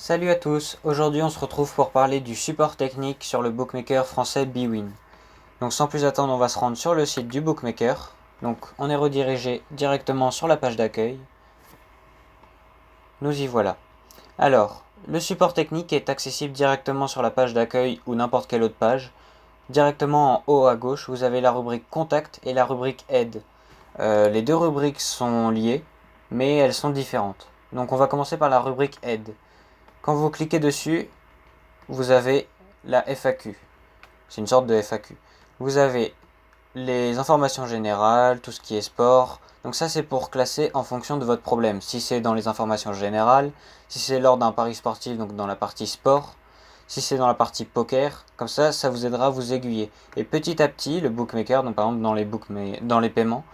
Salut à tous, aujourd'hui on se retrouve pour parler du support technique sur le bookmaker français bwin. Donc sans plus attendre, on va se rendre sur le site du bookmaker. Donc on est redirigé directement sur la page d'accueil. Nous y voilà. Alors, le support technique est accessible directement sur la page d'accueil ou n'importe quelle autre page. Directement en haut à gauche, vous avez la rubrique Contact et la rubrique Aide. Les deux rubriques sont liées, mais elles sont différentes. Donc on va commencer par la rubrique Aide. Quand vous cliquez dessus, vous avez la FAQ. C'est une sorte de FAQ. Vous avez les informations générales, tout ce qui est sport. Donc ça, c'est pour classer en fonction de votre problème. Si c'est dans les informations générales, si c'est lors d'un pari sportif, donc dans la partie sport, si c'est dans la partie poker, comme ça vous aidera à vous aiguiller. Et petit à petit, le bookmaker, donc par exemple dans les paiements,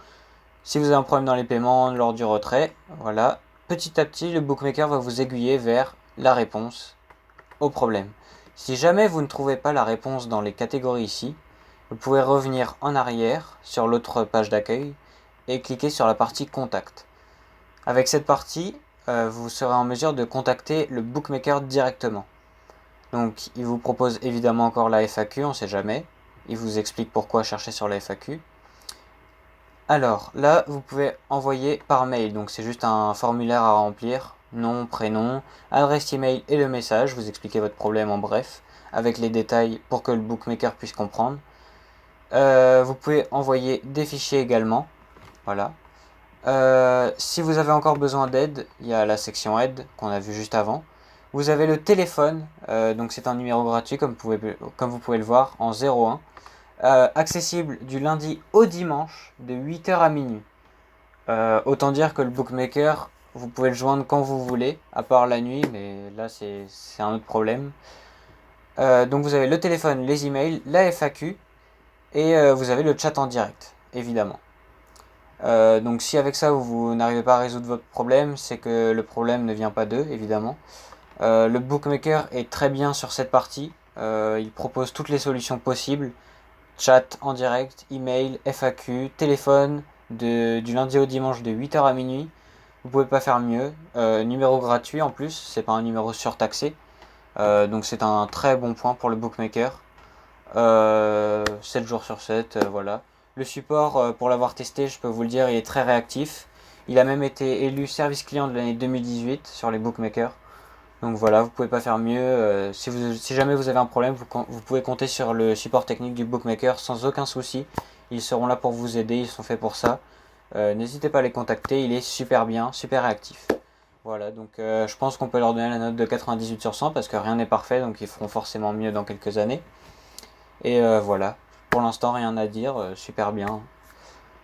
si vous avez un problème dans les paiements lors du retrait, voilà, petit à petit, le bookmaker va vous aiguiller vers la réponse au problème. Si jamais vous ne trouvez pas la réponse dans les catégories ici, vous pouvez revenir en arrière sur l'autre page d'accueil et cliquer sur la partie Contact. Avec cette partie, vous serez en mesure de contacter le bookmaker directement. Donc il vous propose évidemment encore la FAQ, on ne sait jamais. Il vous explique pourquoi chercher sur la FAQ. Alors là, vous pouvez envoyer par mail, donc c'est juste un formulaire à remplir, nom, prénom, adresse email et le message, vous expliquez votre problème en bref, avec les détails pour que le bookmaker puisse comprendre. Vous pouvez envoyer des fichiers également, voilà. Si vous avez encore besoin d'aide, il y a la section aide qu'on a vu juste avant. Vous avez le téléphone, donc c'est un numéro gratuit comme vous pouvez le voir en 01. Accessible du lundi au dimanche de 8h à minuit. Autant dire que le bookmaker, vous pouvez le joindre quand vous voulez, à part la nuit, mais là c'est un autre problème. Donc vous avez le téléphone, les emails, la FAQ, et vous avez le chat en direct, évidemment. Donc si avec ça vous n'arrivez pas à résoudre votre problème, c'est que le problème ne vient pas d'eux, évidemment. Le bookmaker est très bien sur cette partie. Il propose toutes les solutions possibles. Chat en direct, email, FAQ, téléphone, du lundi au dimanche de 8h à minuit. Vous pouvez pas faire mieux. Numéro gratuit en plus, c'est pas un numéro surtaxé. Donc c'est un très bon point pour le bookmaker. 7 jours sur 7, voilà. Le support, pour l'avoir testé, je peux vous le dire, il est très réactif. Il a même été élu service client de l'année 2018 sur les bookmakers. Donc voilà, vous pouvez pas faire mieux. Si jamais vous avez un problème, vous pouvez compter sur le support technique du bookmaker sans aucun souci. Ils seront là pour vous aider, ils sont faits pour ça. N'hésitez pas à les contacter, il est super bien, super réactif. Voilà, donc je pense qu'on peut leur donner la note de 98 sur 100 parce que rien n'est parfait, donc ils feront forcément mieux dans quelques années. Et voilà, pour l'instant rien à dire, super bien.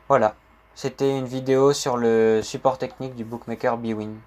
Voilà, c'était une vidéo sur le support technique du bookmaker bwin.